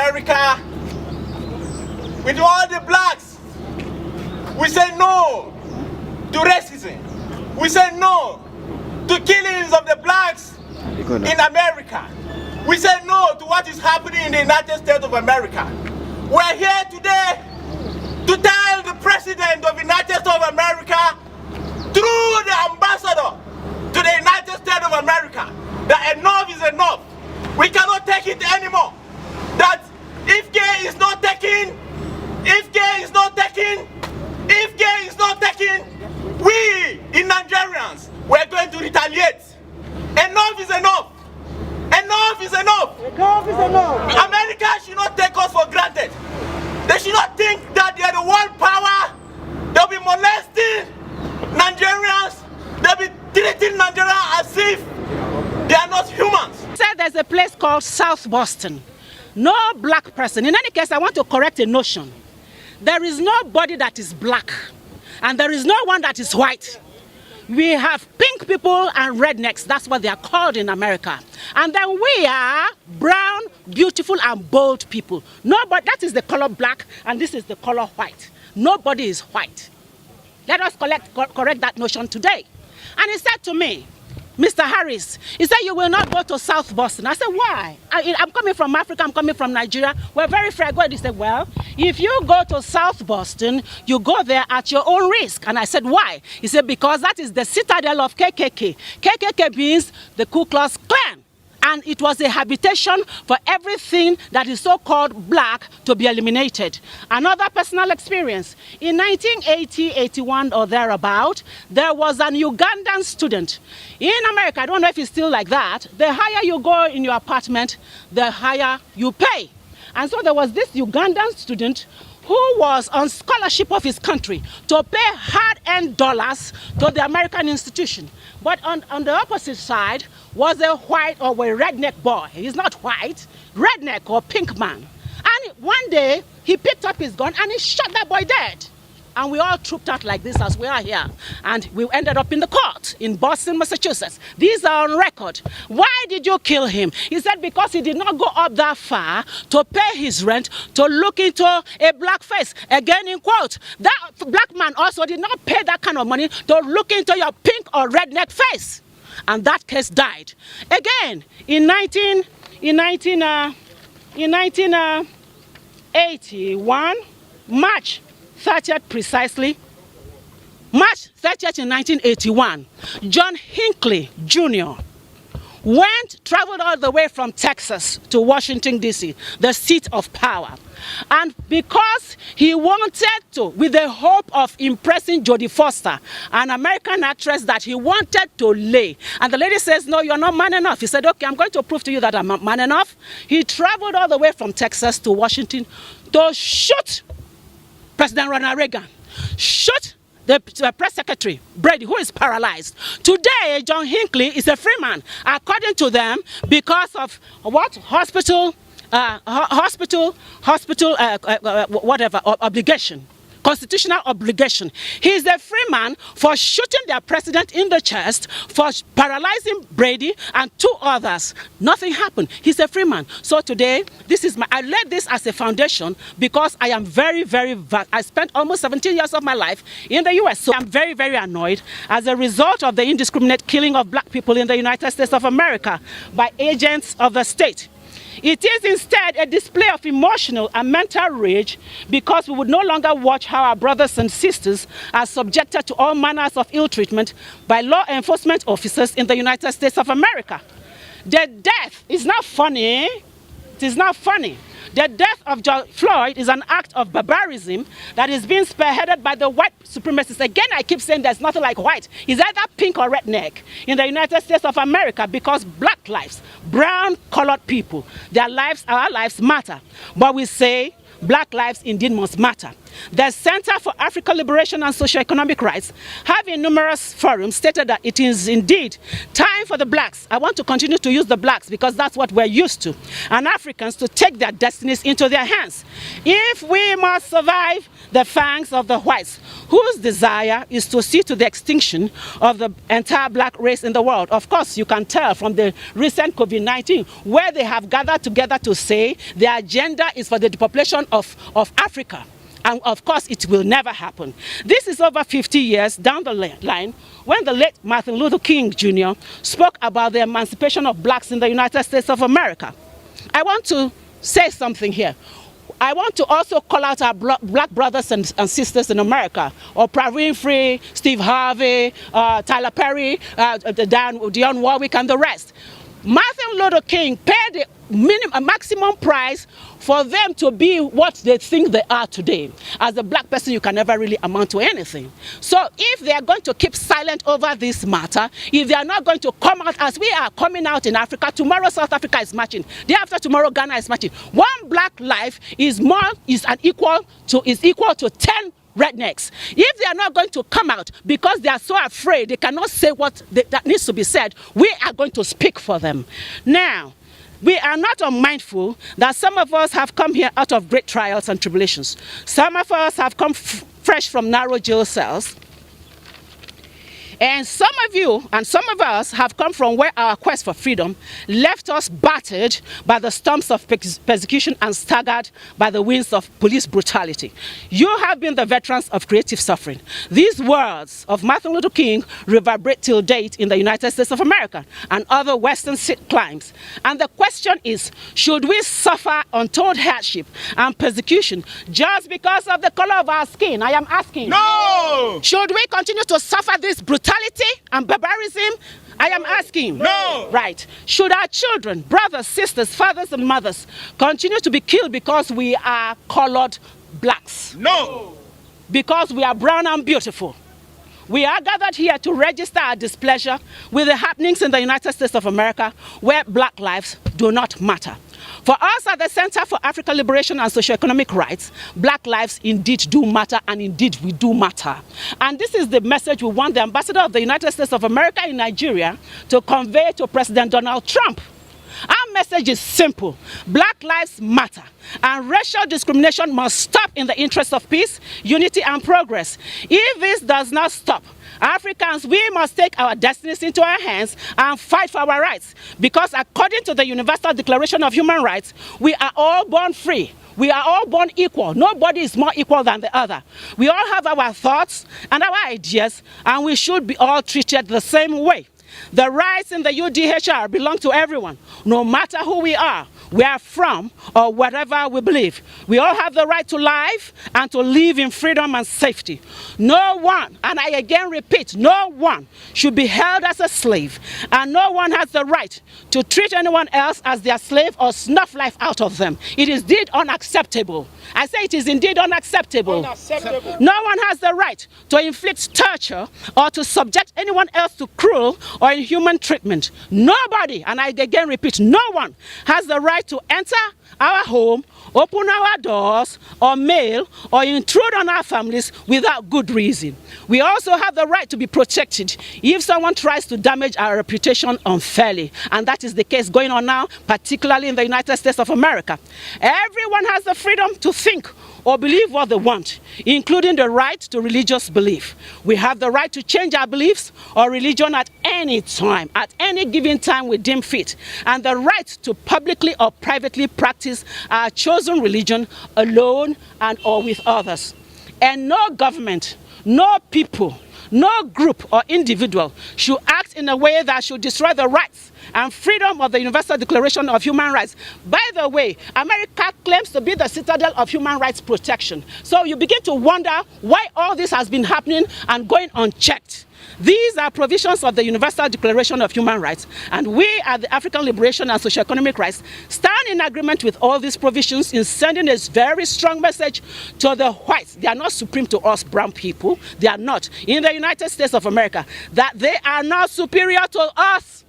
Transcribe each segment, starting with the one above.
America, with all the blacks, we say no to racism. We say no to killings of the blacks in America. We say no to what is happening in the United States of America. We're here today to tell the President of the United States of America, through the ambassador to the United States of America, that enough is enough. We cannot take it anymore. That if gay is not taken, we in Nigerians, we're going to retaliate. Enough is enough. Enough is enough. Enough is enough. America should not take us for granted. They should not think that they are the world power. They'll be molesting Nigerians. They'll be treating Nigeria as if they are not humans. Said there's a place called South Boston. No black person. In any case, I want to correct a notion. There is nobody that is black, and there is no one that is white. We have pink people and rednecks. That's what they are called in America. And then we are brown, beautiful, and bold people. Nobody, that is the color black, and this is the color white. Nobody is white. Let us correct that notion today. And he said to me, Mr. Harris, he said, you will not go to South Boston. I said, why? I'm coming from Africa, I'm coming from Nigeria. We're very fragile. He said, well, if you go to South Boston, you go there at your own risk. And I said, why? He said, because that is the citadel of KKK. KKK means the Ku Klux Klan. And it was a habitation for everything that is so-called black to be eliminated. Another personal experience. In 1980, 81 or thereabout, there was an Ugandan student. In America, I don't know if it's still like that, the higher you go in your apartment, the higher you pay. And so there was this Ugandan student who was on scholarship of his country to pay hard-earned dollars to the American institution. But on the opposite side was a white or a redneck boy. He's not white, redneck or pink man. And one day, he picked up his gun and he shot that boy dead. And we all trooped out like this as we are here. And we ended up in the court in Boston, Massachusetts. These are on record. Why did you kill him? He said because he did not go up that far to pay his rent, to look into a black face. Again, in quote, that black man also did not pay that kind of money to look into your pink or redneck face. And that case died. Again, in 1981, March 30th precisely, March 30th in 1981, John Hinckley Jr. traveled all the way from Texas to Washington, D.C., the seat of power. And because he wanted to, with the hope of impressing Jodie Foster, an American actress that he wanted to lay. And the lady says, no, you're not man enough. He said, okay, I'm going to prove to you that I'm not man enough. He traveled all the way from Texas to Washington to shoot President Ronald Reagan, shoot the press secretary, Brady, who is paralyzed. Today, John Hinckley is a free man, according to them, because of what? Obligation. Constitutional obligation. He is a free man for shooting their president in the chest, for paralyzing Brady and two others. Nothing happened. He's a free man. So today, I laid this as a foundation because I am I spent almost 17 years of my life in the US. So I'm very, very annoyed as a result of the indiscriminate killing of black people in the United States of America by agents of the state. It is instead a display of emotional and mental rage because we would no longer watch how our brothers and sisters are subjected to all manners of ill treatment by law enforcement officers in the United States of America. The death is not funny. It is not funny. The death of George Floyd is an act of barbarism that is being spearheaded by the white supremacists. Again, I keep saying there's nothing like white. He's either pink or redneck in the United States of America because black lives, brown colored people, their lives, our lives matter. But we say black lives indeed must matter. the Center for African Liberation and Socio-Economic Rights have in numerous forums stated that it is indeed time for the blacks, I want to continue to use the blacks because that's what we're used to, and Africans to take their destinies into their hands. If we must survive the fangs of the whites, whose desire is to see to the extinction of the entire black race in the world. Of course, you can tell from the recent COVID-19 where they have gathered together to say their agenda is for the depopulation of Africa. And of course, it will never happen. This is over 50 years down the line when the late Martin Luther King Jr. spoke about the emancipation of blacks in the United States of America. I want to say something here. I want to also call out our black brothers and sisters in America, Oprah Winfrey, Steve Harvey, Tyler Perry, Dionne Warwick, and the rest. Martin Luther King paid a maximum price for them to be what they think they are today. As a black person, you can never really amount to anything. So if they are going to keep silent over this matter, if they are not going to come out as we are coming out in Africa, tomorrow South Africa is marching, day after tomorrow Ghana is marching. One black life is equal to 10 rednecks. If they are not going to come out because they are so afraid they cannot say what that needs to be said, we are going to speak for them. Now, we are not unmindful that some of us have come here out of great trials and tribulations. Some of us have come fresh from narrow jail cells. And some of you and some of us have come from where our quest for freedom left us battered by the storms of persecution and staggered by the winds of police brutality. You have been the veterans of creative suffering. These words of Martin Luther King reverberate till date in the United States of America and other Western climes. And the question is, should we suffer untold hardship and persecution just because of the color of our skin? I am asking. No! Should we continue to suffer this brutality and barbarism? I am asking. No! Right. Should our children, brothers, sisters, fathers and mothers continue to be killed because we are colored blacks? No! Because we are brown and beautiful? We are gathered here to register our displeasure with the happenings in the United States of America where black lives do not matter. For us at the Center for African Liberation and Socio-Economic Rights, black lives indeed do matter, and indeed we do matter. And this is the message we want the ambassador of the United States of America in Nigeria to convey to President Donald Trump. Our message is simple. Black lives matter, and racial discrimination must stop in the interest of peace, unity, and progress. If this does not stop, Africans, we must take our destinies into our hands and fight for our rights. Because according to the Universal Declaration of Human Rights, we are all born free. We are all born equal. Nobody is more equal than the other. We all have our thoughts and our ideas, and we should be all treated the same way. The rights in the UDHR belong to everyone, no matter who we are from, or whatever we believe. We all have the right to life and to live in freedom and safety. No one, and I again repeat, no one should be held as a slave, and no one has the right to treat anyone else as their slave or snuff life out of them. It is indeed unacceptable. I say it is indeed unacceptable. Unacceptable. No one has the right to inflict torture or to subject anyone else to cruel or inhuman treatment. Nobody, and I again repeat, no one has the right to enter our home, open our doors, or mail, or intrude on our families without good reason. We also have the right to be protected if someone tries to damage our reputation unfairly. And that is the case going on now, particularly in the United States of America. Everyone has the freedom to think or believe what they want, including the right to religious belief. We have the right to change our beliefs or religion at any time, at any given time we deem fit, and the right to publicly or privately practice our chosen religion alone and or with others. And no government, no people, no group or individual should act in a way that should destroy the rights and freedom of the Universal Declaration of Human Rights. By the way, America claims to be the citadel of human rights protection. So you begin to wonder why all this has been happening and going unchecked. These are provisions of the Universal Declaration of Human Rights, and we at the African Liberation and Socio-Economic Rights stand in agreement with all these provisions in sending a very strong message to the whites. They are not supreme to us brown people. They are not. In the United States of America, that they are not superior to us.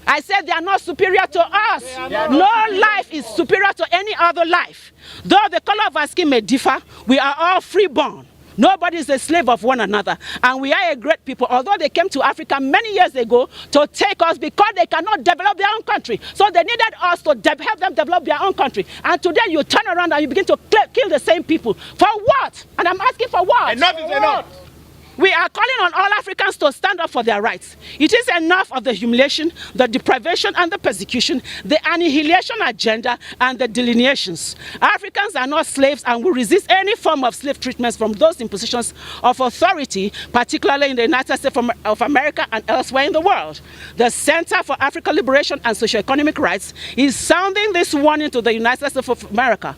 I said they are not superior to us. No life is superior to any other life. Though the color of our skin may differ, we are all freeborn. Nobody is a slave of one another. And we are a great people. Although they came to Africa many years ago to take us because they cannot develop their own country. So they needed us to help them develop their own country. And today you turn around and you begin to kill the same people. For what? And I'm asking for what? Enough is enough. We are calling on all Africans to stand up for their rights. It is enough of the humiliation, the deprivation and the persecution, the annihilation agenda and the delineations. Africans are not slaves and will resist any form of slave treatments from those in positions of authority, particularly in the United States of America and elsewhere in the world. The Center for African Liberation and Socio-Economic Rights is sounding this warning to the United States of America.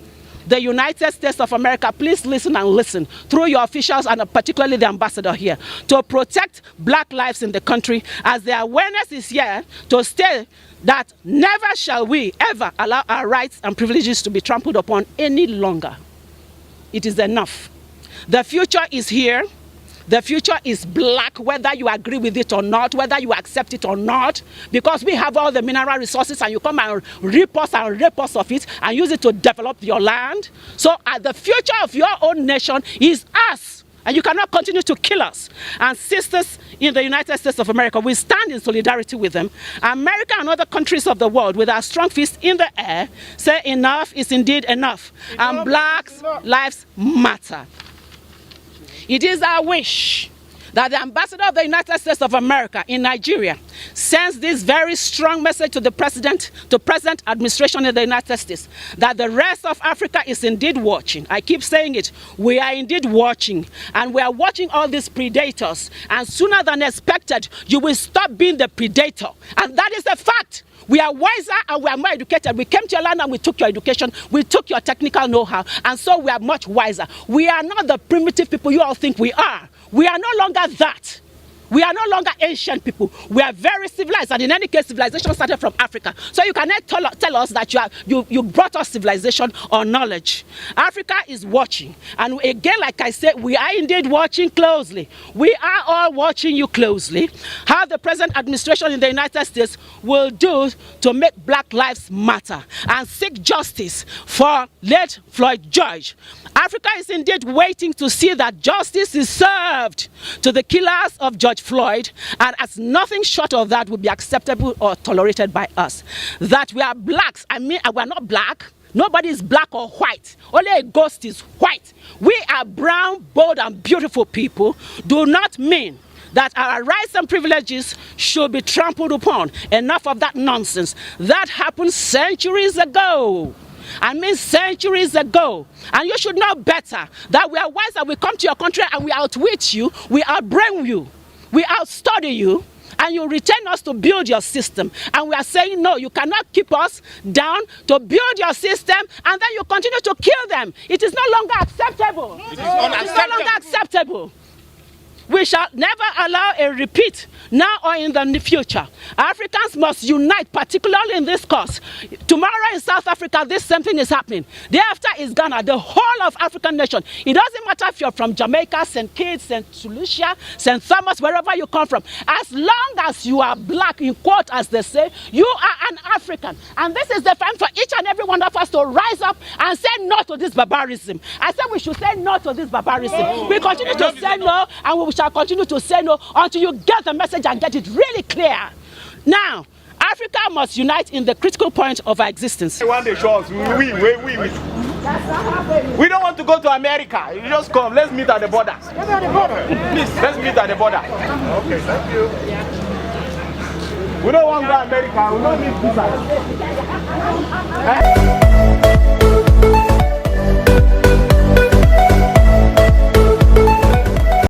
The United States of America, please listen and listen through your officials and particularly the ambassador here to protect black lives in the country, as the awareness is here to state that never shall we ever allow our rights and privileges to be trampled upon any longer. It is enough. The future is here. The future is black, whether you agree with it or not, whether you accept it or not, because we have all the mineral resources and you come and rip us of it and use it to develop your land. So the future of your own nation is us, and you cannot continue to kill us. And sisters in the United States of America, we stand in solidarity with them. America and other countries of the world, with our strong fist in the air, say enough is indeed enough, and blacks' lives matter. It is our wish that the ambassador of the United States of America in Nigeria sends this very strong message to the president, to present administration in the United States, that the rest of Africa is indeed watching. I keep saying it. We are indeed watching, and we are watching all these predators. And sooner than expected, you will stop being the predator. And that is a fact. We are wiser and we are more educated. We came to your land and we took your education. We took your technical know-how. And so we are much wiser. We are not the primitive people you all think we are. We are no longer that. We are no longer ancient people. We are very civilized. And in any case, civilization started from Africa. So you cannot tell us that you brought us civilization or knowledge. Africa is watching. And again, like I said, we are indeed watching closely. We are all watching you closely. How the present administration in the United States will do to make black lives matter and seek justice for late Floyd George. Africa is indeed waiting to see that justice is served to the killers of George Floyd, and as nothing short of that would be acceptable or tolerated by us. That we are blacks, I mean, we are not black. Nobody is black or white. Only a ghost is white. We are brown, bold, and beautiful people. Do not mean that our rights and privileges should be trampled upon. Enough of that nonsense. That happened centuries ago. I mean centuries ago. And you should know better that we are wiser. We come to your country and we outwit you, we outbrain you, we outstudy you, and you return us to build your system. And we are saying, no, you cannot keep us down to build your system and then you continue to kill them. It is no longer acceptable. It is no longer acceptable. We shall never allow a repeat now or in the future. Africans must unite, particularly in this cause. Tomorrow in South Africa, this same thing is happening. Day after is Ghana, the whole of African nation. It doesn't matter if you're from Jamaica, St. Kitts, St. Lucia, St. Thomas, wherever you come from. As long as you are black, in quote, as they say, you are an African. And this is the time for each and every one of us to rise up and say no to this barbarism. I said we should say no to this barbarism. We continue to say no, and we shall continue to say no until you get the message and get it really clear. Now, Africa must unite in the critical point of our existence. We want the shores. We don't want to go to America. You just come. Let's meet at the border. Please, let's meet at the border. Okay, thank you. We don't want to go to America. We don't need visa.